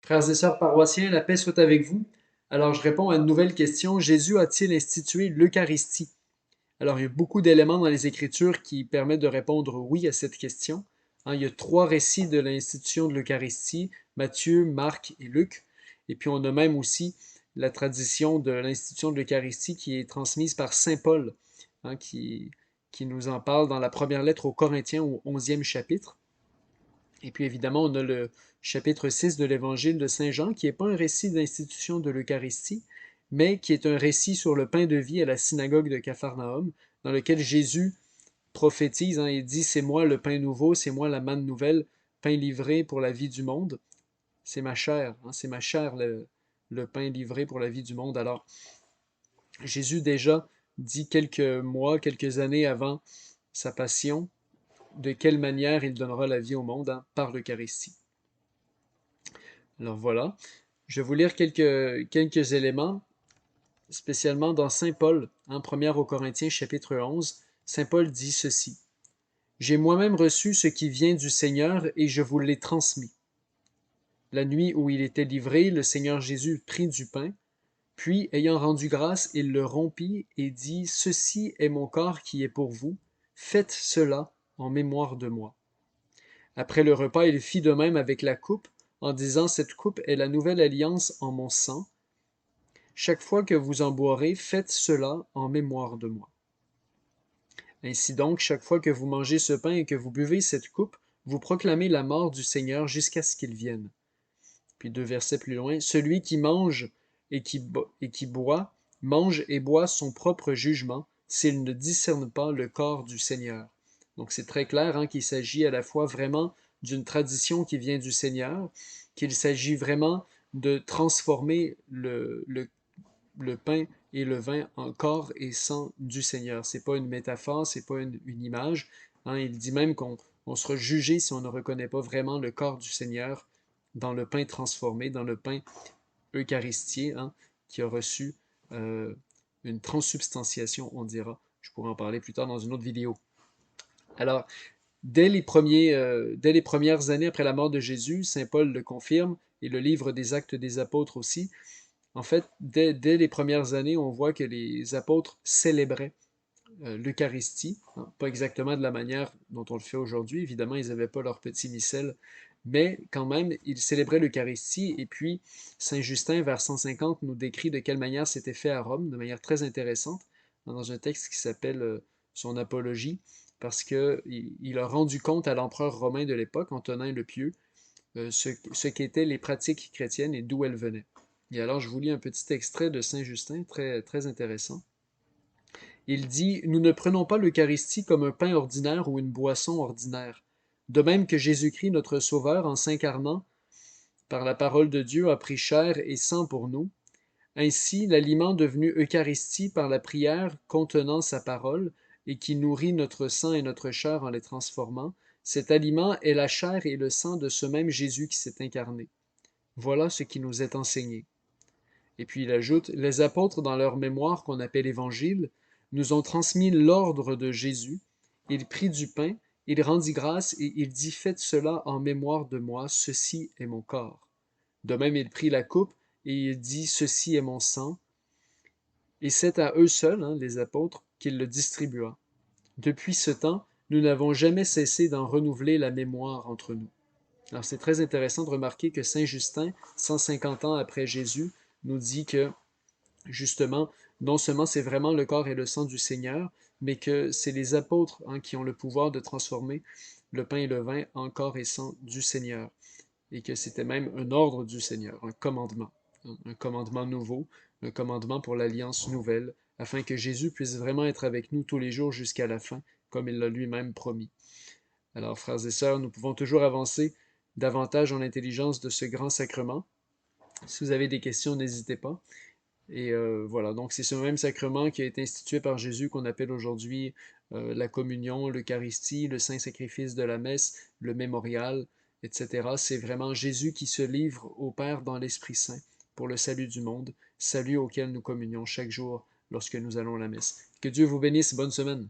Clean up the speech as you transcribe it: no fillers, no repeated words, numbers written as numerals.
Frères et sœurs paroissiens, la paix soit avec vous. Alors, je réponds à une nouvelle question. Jésus a-t-il institué l'Eucharistie? Alors, il y a beaucoup d'éléments dans les Écritures qui permettent de répondre oui à cette question. Il y a trois récits de l'institution de l'Eucharistie, Matthieu, Marc et Luc. Et puis, on a même aussi la tradition de l'institution de l'Eucharistie qui est transmise par Saint Paul, hein, qui nous en parle dans la première lettre aux Corinthiens au 11e chapitre. Et puis évidemment, on a le chapitre 6 de l'Évangile de Saint Jean, qui n'est pas un récit d'institution de l'Eucharistie, mais qui est un récit sur le pain de vie à la synagogue de Capharnaüm, dans lequel Jésus prophétise, hein, il dit, c'est moi le pain nouveau, c'est moi la manne nouvelle, pain livré pour la vie du monde. C'est ma chair, hein, c'est ma chair le pain livré pour la vie du monde. Alors, Jésus déjà dit quelques mois, quelques années avant sa passion, de quelle manière il donnera la vie au monde, hein, par l'Eucharistie. Alors voilà, je vais vous lire quelques éléments, spécialement dans Saint Paul, en 1 aux Corinthiens chapitre 11. Saint Paul dit ceci. J'ai moi-même reçu ce qui vient du Seigneur et je vous l'ai transmis. La nuit où il était livré, le Seigneur Jésus prit du pain, puis, ayant rendu grâce, il le rompit et dit, Ceci est mon corps qui est pour vous, faites cela en mémoire de moi. Après le repas, il fit de même avec la coupe, en disant, Cette coupe est la nouvelle alliance en mon sang. Chaque fois que vous en boirez, faites cela en mémoire de moi. Ainsi donc, chaque fois que vous mangez ce pain et que vous buvez cette coupe, vous proclamez la mort du Seigneur jusqu'à ce qu'il vienne. Puis deux versets plus loin, celui qui mange et qui boit, mange et boit son propre jugement, s'il ne discerne pas le corps du Seigneur. Donc c'est très clair, hein, qu'il s'agit à la fois vraiment d'une tradition qui vient du Seigneur, qu'il s'agit vraiment de transformer le pain et le vin en corps et sang du Seigneur. C'est pas une métaphore, c'est pas une image. Hein, il dit même qu'on sera jugé si on ne reconnaît pas vraiment le corps du Seigneur dans le pain transformé, dans le pain eucharistié, hein, qui a reçu une transsubstantiation, on dira. Je pourrais en parler plus tard dans une autre vidéo. Alors, dès les premières années après la mort de Jésus, Saint Paul le confirme, et le livre des Actes des Apôtres aussi, en fait, dès les premières années, on voit que les apôtres célébraient l'Eucharistie, hein, pas exactement de la manière dont on le fait aujourd'hui. Évidemment, ils n'avaient pas leur petit missel, mais quand même, ils célébraient l'Eucharistie. Et puis, Saint Justin, vers 150, nous décrit de quelle manière c'était fait à Rome, de manière très intéressante, dans un texte qui s'appelle son Apologie, parce qu'il a rendu compte à l'empereur romain de l'époque, Antonin le Pieux, ce qu'étaient les pratiques chrétiennes et d'où elles venaient. Et alors, je vous lis un petit extrait de Saint Justin, très, très intéressant. Il dit, Nous ne prenons pas l'Eucharistie comme un pain ordinaire ou une boisson ordinaire. De même que Jésus-Christ, notre Sauveur, en s'incarnant, par la parole de Dieu, a pris chair et sang pour nous, ainsi l'aliment devenu Eucharistie par la prière contenant sa parole, et qui nourrit notre sang et notre chair en les transformant, cet aliment est la chair et le sang de ce même Jésus qui s'est incarné. Voilà ce qui nous est enseigné. Et puis il ajoute, les apôtres, dans leur mémoire qu'on appelle Évangile, nous ont transmis l'ordre de Jésus. Il prit du pain, il rendit grâce et il dit, Faites cela en mémoire de moi, ceci est mon corps. De même, il prit la coupe et il dit, Ceci est mon sang. Et c'est à eux seuls, hein, les apôtres, qu'il le distribua. Depuis ce temps, nous n'avons jamais cessé d'en renouveler la mémoire entre nous. Alors c'est très intéressant de remarquer que Saint Justin, 150 ans après Jésus, nous dit que justement, non seulement c'est vraiment le corps et le sang du Seigneur, mais que c'est les apôtres, hein, qui ont le pouvoir de transformer le pain et le vin en corps et sang du Seigneur. Et que c'était même un ordre du Seigneur, un commandement nouveau, un commandement pour l'alliance nouvelle, afin que Jésus puisse vraiment être avec nous tous les jours jusqu'à la fin, comme il l'a lui-même promis. Alors, frères et sœurs, nous pouvons toujours avancer davantage en intelligence de ce grand sacrement. Si vous avez des questions, n'hésitez pas. Et voilà, donc c'est ce même sacrement qui a été institué par Jésus qu'on appelle aujourd'hui la communion, l'Eucharistie, le saint sacrifice de la messe, le mémorial, etc. C'est vraiment Jésus qui se livre au Père dans l'Esprit Saint pour le salut du monde, salut auquel nous communions chaque jour lorsque nous allons à la messe. Que Dieu vous bénisse, bonne semaine.